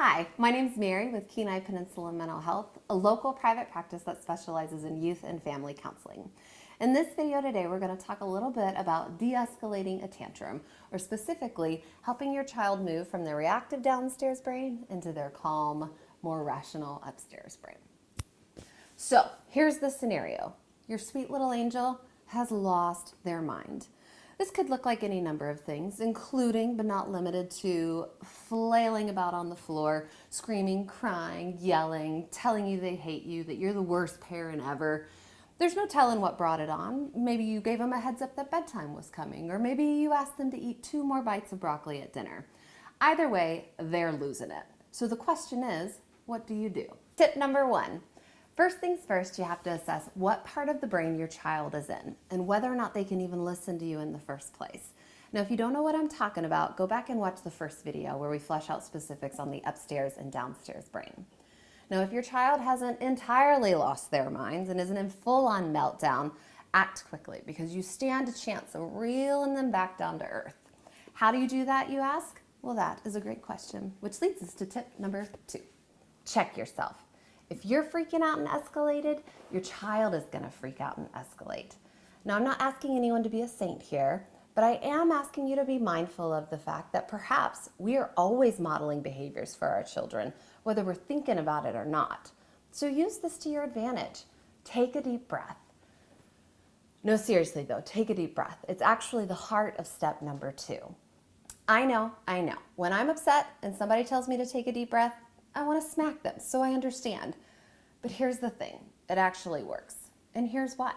Hi, my name's Mary with Kenai Peninsula Mental Health, a local private practice that specializes in youth and family counseling. In this video today, we're going to talk a little bit about de-escalating a tantrum, or specifically helping your child move from their reactive downstairs brain into their calm, more rational upstairs brain. So here's the scenario. Your sweet little angel has lost their mind. This could look like any number of things, including but not limited to flailing about on the floor, screaming, crying, yelling, telling you they hate you, that you're the worst parent ever. There's no telling what brought it on. Maybe you gave them a heads up that bedtime was coming, or maybe you asked them to eat 2 more bites of broccoli at dinner. Either way, they're losing it. So the question is, what do you do? Tip number 1. First things first, you have to assess what part of the brain your child is in and whether or not they can even listen to you in the first place. Now, if you don't know what I'm talking about, go back and watch the first video where we flesh out specifics on the upstairs and downstairs brain. Now, if your child hasn't entirely lost their minds and isn't in full-on meltdown, act quickly because you stand a chance of reeling them back down to earth. How do you do that, you ask? Well, that is a great question, which leads us to tip number 2. Check yourself. If you're freaking out and escalated, your child is going to freak out and escalate. Now, I'm not asking anyone to be a saint here, but I am asking you to be mindful of the fact that perhaps we are always modeling behaviors for our children, whether we're thinking about it or not. So use this to your advantage. Take a deep breath. No, seriously though, take a deep breath. It's actually the heart of step number 2. I know. When I'm upset and somebody tells me to take a deep breath, I want to smack them, so I understand. But here's the thing, it actually works. And here's why.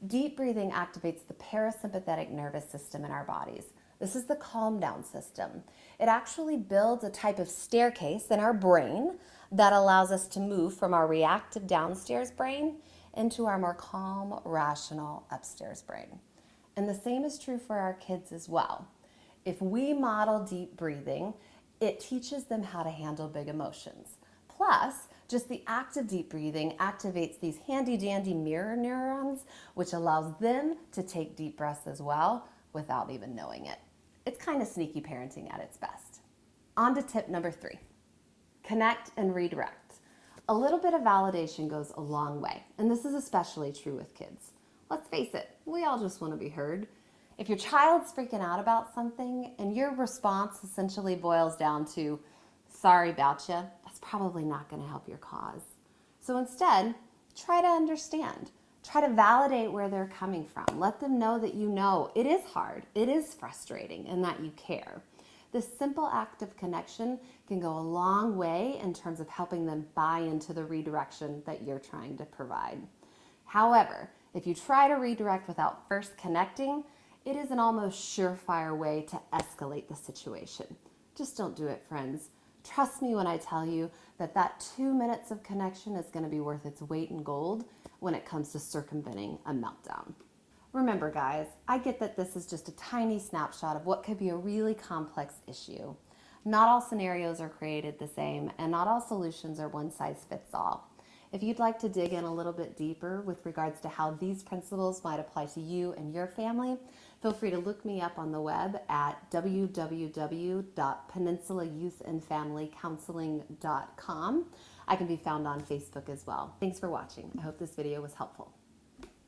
Deep breathing activates the parasympathetic nervous system in our bodies. This is the calm down system. It actually builds a type of staircase in our brain that allows us to move from our reactive downstairs brain into our more calm, rational upstairs brain. And the same is true for our kids as well. If we model deep breathing, it teaches them how to handle big emotions. Plus, just the act of deep breathing activates these handy-dandy mirror neurons, which allows them to take deep breaths as well without even knowing it. It's kind of sneaky parenting at its best. On to tip number 3. Connect and redirect. A little bit of validation goes a long way, and this is especially true with kids. Let's face it, we all just want to be heard. If your child's freaking out about something and your response essentially boils down to, sorry about you, that's probably not going to help your cause. So instead, try to understand. Try to validate where they're coming from. Let them know that you know it is hard, it is frustrating, and that you care. This simple act of connection can go a long way in terms of helping them buy into the redirection that you're trying to provide. However, if you try to redirect without first connecting, it is an almost surefire way to escalate the situation. Just don't do it, friends. Trust me when I tell you that 2 minutes of connection is going to be worth its weight in gold when it comes to circumventing a meltdown. Remember, guys, I get that this is just a tiny snapshot of what could be a really complex issue. Not all scenarios are created the same, and not all solutions are one size fits all. If you'd like to dig in a little bit deeper with regards to how these principles might apply to you and your family, feel free to look me up on the web at www.peninsulayouthandfamilycounseling.com. I can be found on Facebook as well. Thanks for watching. I hope this video was helpful.